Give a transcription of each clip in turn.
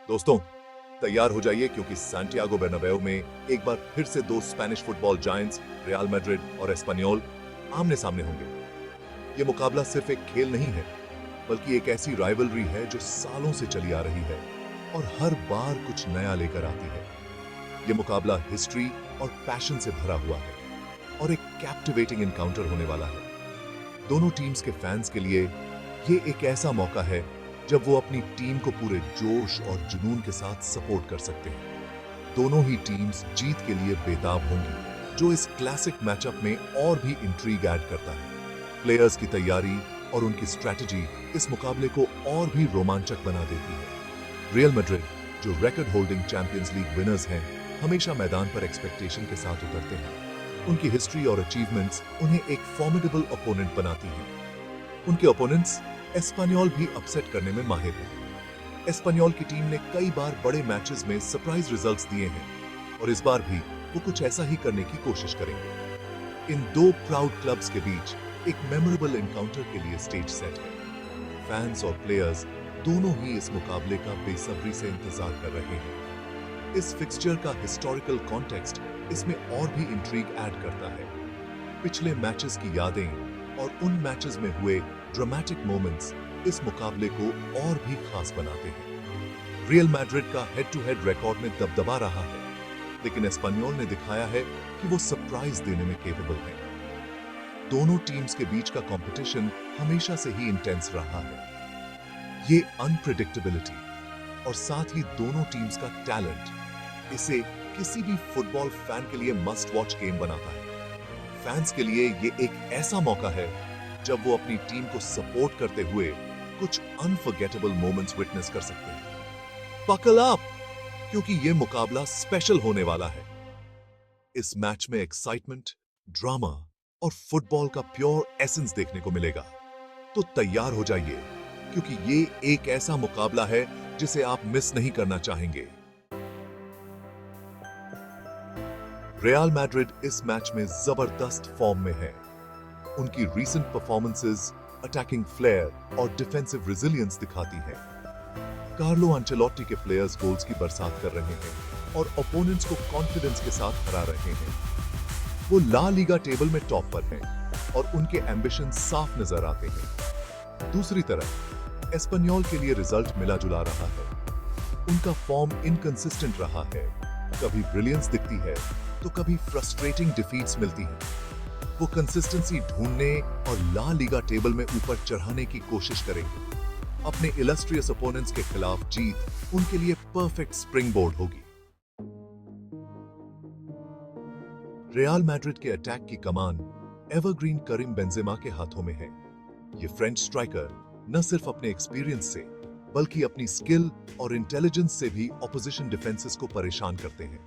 दोस्तों, तैयार हो जाइए क्योंकि सैंटियागो बर्नाब्यूम में एक बार फिर से दो Spanish football giants real Madrid और एस्पानियोल आमने सामने होंगे। ये मुकाबला सिर्फ एक खेल नहीं है, बल्कि एक ऐसी राइवलरी है जो सालों से चली आ रही है और हर बार कुछ नया लेकर आती है। ये मुकाबला हिस्ट्री और पैशन से भरा हुआ है और एक कैप्टिवेटिंग एनकाउंटर होने वाला है। दोनों टीम्स के फैंस के लिए ये एक ऐसा मौका है जब वो अपनी टीम को पूरे जोश और जुनून के साथ सपोर्ट कर सकते हैं। दोनों ही टीम्स जीत के लिए बेताब होंगी, जो इस क्लासिक मैचअप में और भी इंट्रीग ऐड करता है। प्लेयर्स की तैयारी और उनकी स्ट्रैटेजी इस मुकाबले को और भी रोमांचक बना देती है। रियल मैड्रिड, जो record holding champions league winners हैं, हमेशा मैदान पर एक्सपेक्टेशन के साथ उतरते हैं। उनकी हिस्ट्री और अचीवमेंट्स उन्हें एक फॉर्मिडेबल ओपोनेंट बनाती हैं। उनके ओपोनेंट्स एस्पानियोल भी अपसेट करने में माहिर है। एस्पानियोल की टीम ने कई बार बड़े मैचेस में सरप्राइज रिजल्ट्स दिए हैं और इस बार भी वो कुछ ऐसा ही करने की कोशिश करेंगे। इन दो प्राउड क्लब्स के बीच एक मेमोरेबल एनकाउंटर के लिए स्टेज सेट है। फैंस और प्लेयर्स दोनों ही इस मुकाबले का बेसब्री से इंतजार कर रहे हैं। इस फिक्सचर का हिस्टोरिकल कॉन्टेक्स्ट इसमें और भी इंट्रीग ऐड करता है। पिछले मैचेस की यादें और उन मैचेस में हुए ड्रामेटिक मोमेंट्स इस मुकाबले को और भी खास बनाते हैं। रियल मैड्रिड का हेड टू हेड रिकॉर्ड में दबदबा रहा है, लेकिन एस्पानियोल ने दिखाया है कि वो सरप्राइज देने में केपेबल है। दोनों टीम्स के बीच का कंपटीशन हमेशा से ही इंटेंस रहा है। ये अनप्रेडिक्टेबिलिटी और साथ ही दोनों टीम्स का टैलेंट इसे किसी भी फुटबॉल फैन के लिए मस्ट वॉच गेम बनाता है। फैंस के लिए ये एक ऐसा मौका है जब वो अपनी टीम को सपोर्ट करते हुए कुछ अनफॉरगेटेबल मोमेंट्स विटनेस कर सकते हैं। बकल अप, क्योंकि ये मुकाबला स्पेशल होने वाला है। इस मैच में एक्साइटमेंट, ड्रामा और फुटबॉल का प्योर एसेंस देखने को मिलेगा। तो तैयार हो जाइए, क्योंकि ये एक ऐसा मुकाबला है जिसे आप मिस नहीं करना चाहेंगे। रियल मैड्रिड इस मैच में जबरदस्त फॉर्म में है। उनकी रीसेंट परफॉर्मेंसेस अटैकिंग फ्लेयर और डिफेंसिव रेजिलियंस दिखाती है। कार्लो अंचेलोटी के प्लेयर्स गोल्स की बरसात कर रहे हैं और ओपोनेंट्स को कॉन्फिडेंस के साथ हरा रहे हैं। वो ला लीगा टेबल में टॉप पर हैं और उनके एम्बिशन साफ नजर आते हैं। दूसरी तरफ एस्पानियोल के लिए रिजल्ट मिला जुला रहा है। उनका फॉर्म इनकंसिस्टेंट रहा है। कभी ब्रिलियंस दिखती है तो कभी फ्रस्ट्रेटिंग डिफीट्स मिलती हैं। वो कंसिस्टेंसी ढूंढने और ला लीगा टेबल में ऊपर चढ़ाने की कोशिश करेंगे। अपने इलस्ट्रियस ओपोनेंट्स के खिलाफ जीत उनके लिए परफेक्ट स्प्रिंगबोर्ड होगी। रियल मैड्रिड के अटैक की कमान एवरग्रीन करीम बेंजेमा के हाथों में है। ये फ्रेंच स्ट्राइकर न सिर्फ अपने एक्सपीरियंस से, बल्कि अपनी स्किल और इंटेलिजेंस से भी ऑपोजिशन डिफेंसेस को परेशान करते हैं।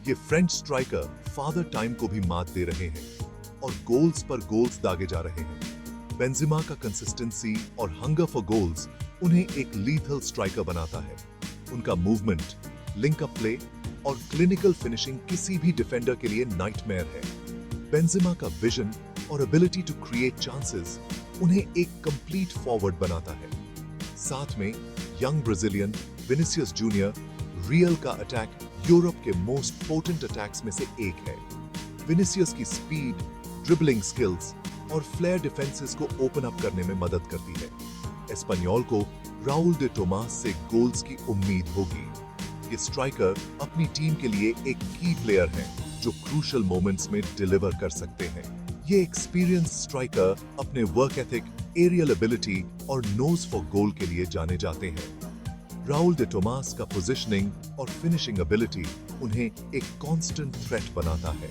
ये फ्रेंच स्ट्राइकर फादर टाइम को भी मात दे रहे हैं और गोल्स पर गोल्स दागे जा रहे हैं। बेंजेमा का कंसिस्टेंसी और हंगर फॉर गोल्स उन्हें एक लीथल स्ट्राइकर बनाता है। उनका मूवमेंट, लिंक अप प्ले और क्लिनिकल फिनिशिंग किसी भी डिफेंडर के लिए नाइटमेयर है। बेंजेमा का विजन और एबिलिटी टू क्रिएट चांसेस उन्हें एक कंप्लीट फॉरवर्ड बनाता है। साथ में young Brazilian Vinicius junior real का अटैक यूरोप के मोस्ट पोटेंट अटैक्स में से एक है। विनिसियस की स्पीड, ड्रिबलिंग स्किल्स और फ्लेयर डिफेंसेस को ओपन अप करने में मदद करती है। एस्पानियोल को राउल दे टोमास से गोल्स की उम्मीद होगी। ये स्ट्राइकर अपनी टीम के लिए एक की प्लेयर हैं, जो क्रूशियल मोमेंट्स में डिलीवर कर सकते हैं। ये एक्सपीरियंस स्ट्राइकर अपने वर्क एथिक, एरियल एबिलिटी और नोज फॉर गोल के लिए जाने जाते हैं। राउल दे टोमास का पोजीशनिंग और फिनिशिंग एबिलिटी उन्हें एक कांस्टेंट थ्रेट बनाता है।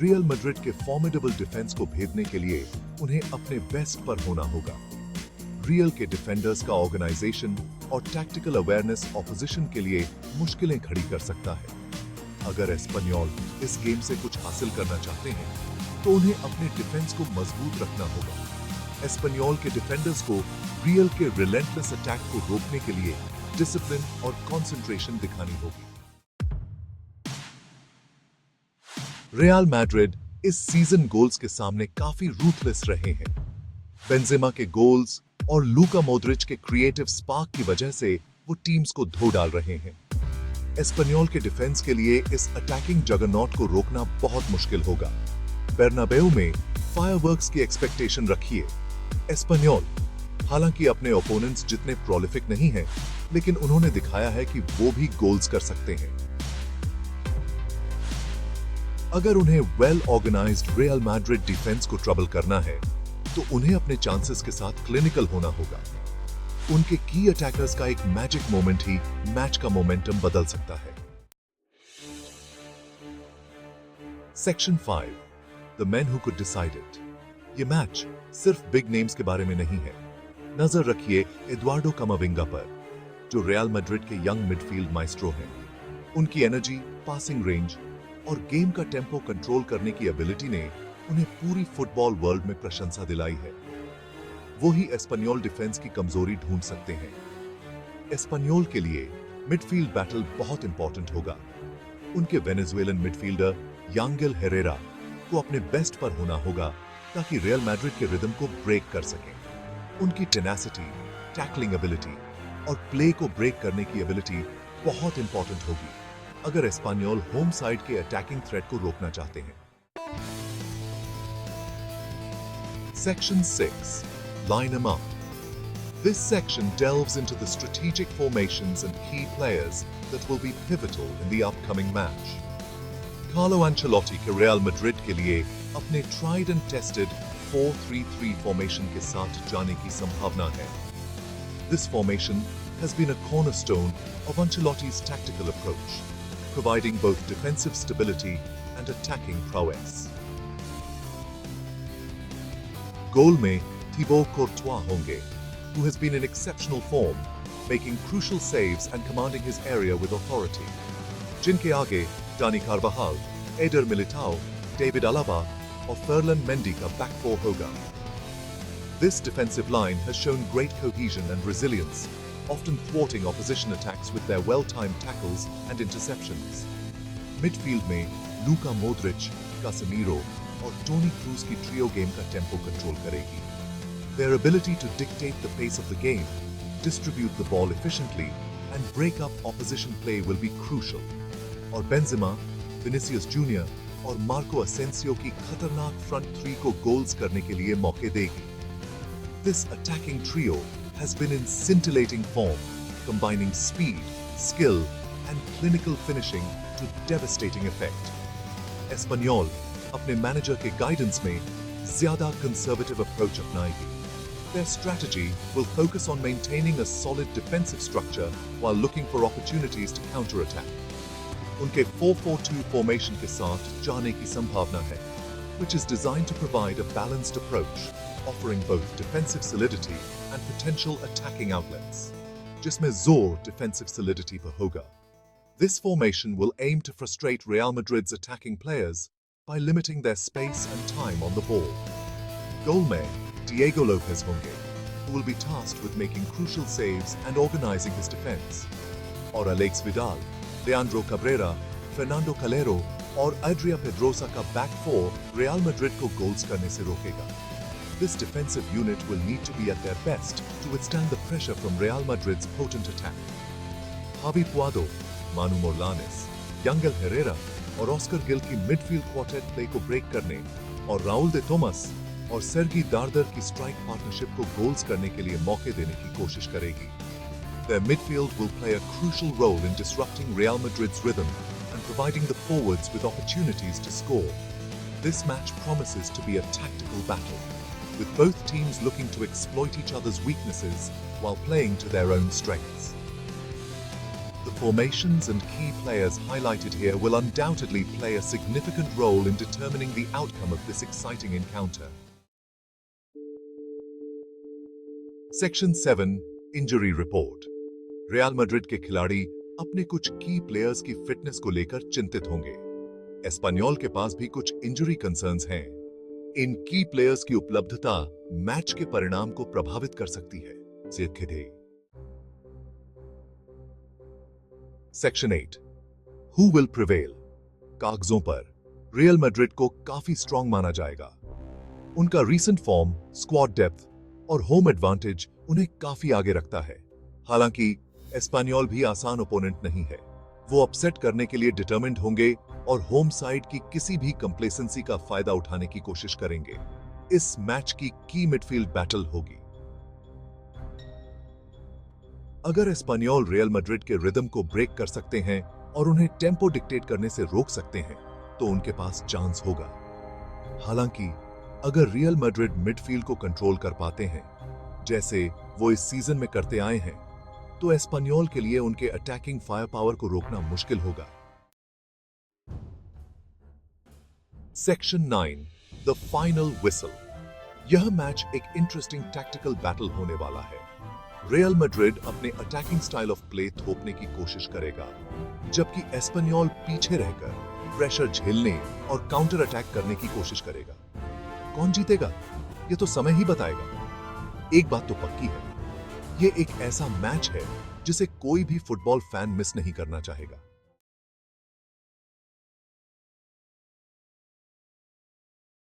रियल मैड्रिड के फॉर्मिडेबल डिफेंस को भेदने के लिए उन्हें अपने बेस्ट पर होना होगा। रियल के डिफेंडर्स का ऑर्गेनाइजेशन और टैक्टिकल अवेयरनेस ऑपोजिशन के लिए मुश्किलें खड़ी कर सकता है। अगर एस्पानियोल इस गेम से कुछ हासिल करना चाहते हैं, तो उन्हें अपने डिफेंस को मजबूत रखना होगा। एस्पानियोल के डिफेंडर्स को रियल के रिलेंटलेस अटैक को रोकने के लिए डिसिप्लिन और कंसंट्रेशन दिखानी होगी। रियल मैड्रिड इस सीजन गोल्स के सामने काफी रूथलेस रहे हैं। बेंजेमा के गोल्स और लूका मोद्रिच के क्रिएटिव स्पार्क की वजह से वो टीम्स को धो डाल रहे हैं। एस्पेनियोल के डिफेंस के लिए इस अटैकिंग जगरनॉट को रोकना बहुत मुश्किल होगा। बेर्नाबेउ में फायरवर्क्स की एक्सपेक्टेशन रखिए। एस्पेनियोल हालांकि अपने ओपोनेंट्स जितने प्रोलिफिक नहीं हैं, लेकिन उन्होंने दिखाया है कि वो भी गोल्स कर सकते हैं। अगर उन्हें well organized Real Madrid defence को ट्रबल करना है, तो उन्हें अपने चांसेस के साथ क्लिनिकल होना होगा। उनके की अटैकर्स का एक मैजिक मोमेंट ही मैच का मोमेंटम बदल सकता है। Section 5, the man who could decide it. ये मैच सिर्फ बिग नेम्स के बारे में नहीं है। नजर रखिए एडुआर्डो कामाविंगा पर, जो रियल मैड्रिड के यंग मिडफील्ड माइस्ट्रो हैं। उनकी एनर्जी, पासिंग रेंज और गेम का टेम्पो कंट्रोल करने की एबिलिटी ने उन्हें पूरी फुटबॉल वर्ल्ड में प्रशंसा दिलाई है। वो ही एस्पेनियोल डिफेंस की कमजोरी ढूंढ सकते हैं। एस्पेनियोल के लिए मिडफील्ड बैटल बहुत इंपॉर्टेंट होगा। उनके वेनेजुएलन मिडफील्डर यांगेल हेरेरा को अपने बेस्ट पर होना होगा, ताकि रियल मैड्रिड के रिदम को ब्रेक कर सकें। उनकी टेनासिटी, टैकलिंग एबिलिटी और प्ले को ब्रेक करने की एबिलिटी बहुत इंपॉर्टेंट होगी, अगर एस्पेनियोल होम साइड के अटैकिंग थ्रेट को रोकना चाहते हैं। Section 6, line 'em up. This section delves into the strategic formations and key players that will be pivotal in the upcoming match. Carlo Ancelotti के Real Madrid के लिए अपने tried and tested 4-3-3 formation के साथ जाने की संभावना है। This formation has been a cornerstone of Ancelotti's tactical approach, providing both defensive stability and attacking prowess. गोल में थिबो कोर्टवा होंगे, who has been in exceptional form, making crucial saves and commanding his area with authority. जिनके आगे Dani Carvajal, Eder Militao, David Alaba और Ferland Mendy का back four होगा। This defensive line has shown great cohesion and resilience, often thwarting opposition attacks with their well-timed tackles and interceptions. Midfield में लूका मोद्रिच, कासेमीरो और Toni Kroos की trio game का tempo control करेगी। Their ability to dictate the pace of the game, distribute the ball efficiently, and break up opposition play will be crucial. और Benzema, Vinicius junior और Marco Asensio की खतरनाक front three को goals करने के लिए मौके देगी। This attacking trio has been in scintillating form, combining speed, skill, and clinical finishing to devastating effect. एस्पेनियोल अपने मैनेजर के गाइडेंस में ज्यादा कंजर्वेटिव अप्रोच अपनाएगी। Their strategy will focus on maintaining a solid defensive structure while looking for opportunities to counterattack. उनके 4-4-2 formation के साथ जाने की संभावना है, which is designed to provide a balanced approach, offering both defensive solidity and potential attacking outlets, जिसमें जोर defensive solidity पर होगा। This formation will aim to frustrate Real Madrid's attacking players by limiting their space and time on the ball. Goal में Diego Lopez होंगे, who will be tasked with making crucial saves and organizing his defense. और Alex Vidal, Leandro Cabrera, Fernando Calero और Adria Pedrosa का back four Real Madrid को goals करने से रोकेगा। This defensive unit will need to be at their best to withstand the pressure from Real Madrid's potent attack. Javi Puado, Manu Morlanes, Yangel Herrera और Oscar Gill की midfield quartet play को break करने और राउल दे Thomas और सर्गी दार्दर की strike partnership को goals करने के लिए मौके देने की कोशिश करेगी। Their midfield will play a crucial role in disrupting Real Madrid's rhythm and providing the forwards with opportunities to score. This match promises to be a tactical battle, with both teams looking to exploit each other's weaknesses while playing to their own strengths. The formations and key players highlighted here will undoubtedly play a significant role in determining the outcome of this exciting encounter. Section 7, Injury Report. Real Madrid के खिलाड़ी अपने कुछ की players की fitness को लेकर चिंतित होंगे। एस्पेनियोल के पास भी कुछ इंजरी कंसर्न्स हैं। इन की प्लेयर्स की उपलब्धता मैच के परिणाम को प्रभावित कर सकती है। Section 8, Who will prevail? कागजों पर रियल मैड्रिड को काफी स्ट्रॉन्ग माना जाएगा। उनका रीसेंट फॉर्म, स्क्वाड डेप्थ और होम एडवांटेज उन्हें काफी आगे रखता है। हालांकि एस्पानियोल भी आसान ओपोनेंट नहीं है। वो अपसेट करने के लिए डिटरमिन्ड होंगे और होम साइड की किसी भी कंप्लेसेंसी का फायदा उठाने की कोशिश करेंगे। इस मैच की मिडफील्ड बैटल होगी। अगर एस्पानियोल रियल मैड्रिड के रिदम को ब्रेक कर सकते हैं और उन्हें टेम्पो डिक्टेट करने से रोक सकते हैं तो उनके पास चांस होगा। हालांकि अगर रियल मैड्रिड मिडफील्ड को कंट्रोल कर पाते हैं जैसे वो इस सीजन में करते आए हैं तो एस्पानियोल के लिए उनके अटैकिंग फायर पावर को रोकना मुश्किल होगा। Section 9 the final whistle. यह मैच एक इंटरेस्टिंग टैक्टिकल बैटल होने वाला है। रियल मैड्रिड अपने अटैकिंग स्टाइल ऑफ प्ले थोपने की कोशिश करेगा जबकि एस्पानियोल पीछे रहकर प्रेशर झेलने और काउंटर अटैक करने की कोशिश करेगा। कौन जीतेगा ये तो समय ही बताएगा। एक बात तो पक्की है, ये एक ऐसा मैच है जिसे कोई भी फुटबॉल फैन मिस नहीं करना चाहेगा।